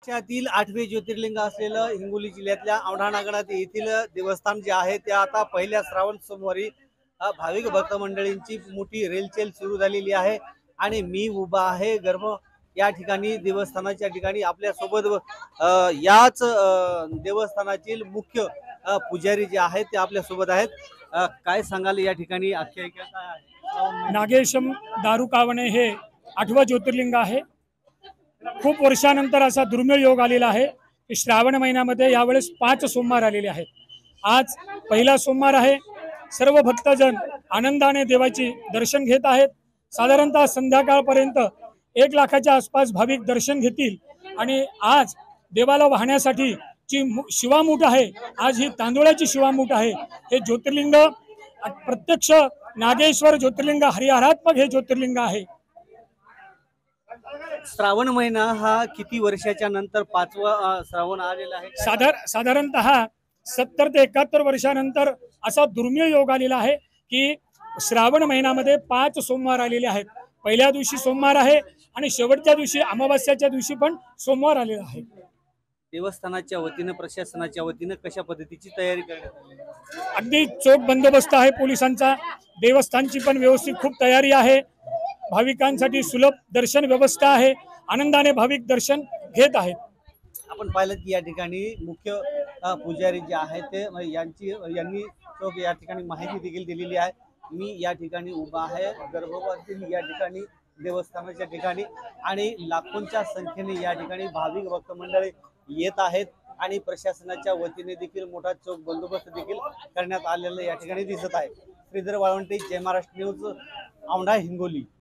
देशातील 8वे ज्योतिर्लिंग असलेलं हिंगोली जिल्ह्यातल्या औंढा नागनाथ येथील देवस्थान जे आहे ते आता पहिल्या श्रावण सोमवारी भाविक भक्त मंडळींची मोठी रेलचेल सुरू झालेली आहे आणि मी उभा आहे गर्भ या ठिकाणी देवस्थानाच्या ठिकाणी आपल्या सोबत याच देवस्थानातील मुख्य पुजारी जे आहेत ते आपल्या सोबत आहेत। काय सांगाल या ठिकाणी आख्यायिका काय आहे? नागेशम दारुकावणे हे 8वं ज्योतिर्लिंग आहे। खूप वर्षानंतर असा दुर्मिळ योग आलेला आहे की श्रावण महिन्यामध्ये यावेळेस 5 सोमवार आलेले आहेत। आज पहिला सोमवार आहे। सर्व भक्तजन आनंदाने देवाची दर्शन घेत आहेत। साधारणतः संध्याकाळपर्यंत 1 लाखाच्या आसपास भाविक दर्शन घेतील आणि आज देवाला वाहण्यासाठी जी शिवामूठ आहे, आज ही तांदूळाची शिवामूठ आहे। हे ज्योतिर्लिंग प्रत्यक्ष नागेश्वर ज्योतिर्लिंग हरिहरात्मक हे ज्योतिर्लिंग आहे। श्रावण महिना हा किती वर्षाच्या नंतर 5वा श्रावण आलेला आहे? साधारणतः 70 ते 71 वर्षानंतर असा दुर्मिळ योग आलेला आहे की श्रावण महिन्यामध्ये 5 सोमवार आलेले आहेत। पहिल्या दिवशी सोमवार आहे आणि शेवटच्या दिवशी अमावास्याच्या दिवशी पण सोमवार आलेला आहे। देवस्थानाच्या वतीने प्रशासनाच्या वतीने कशा पद्धतीची तयारी करण्यात आली? अगदी चोख बंदोबस्त आहे पोलिसांचा। देवस्थानची पण व्यवस्थित खूप तयारी आहे। भाविकांसाठी सुलभ दर्शन व्यवस्था आहे। आनंदाने भाविक दर्शन घेत आहेत। आपण पाहिलं की या ठिकाणी मुख्य पुजारी जे आहेत ते यांनी या ठिकाणी माहिती देखील दिलेली आहे। मी या ठिकाणी उभा आहे गर्भवती या ठिकाणी देवस्थानाच्या ठिकाणी आणि लाखोंच्या संख्येने या ठिकाणी भाविक भक्त मंडळी येत आहेत आणि प्रशासनाच्या वतीने देखील मोठा चोख बंदोबस्त देखील करण्यात आलेला या ठिकाणी दिसत आहे। श्रीधर वाळवंटे, जय महाराष्ट्र न्यूज, औंढा, हिंगोली।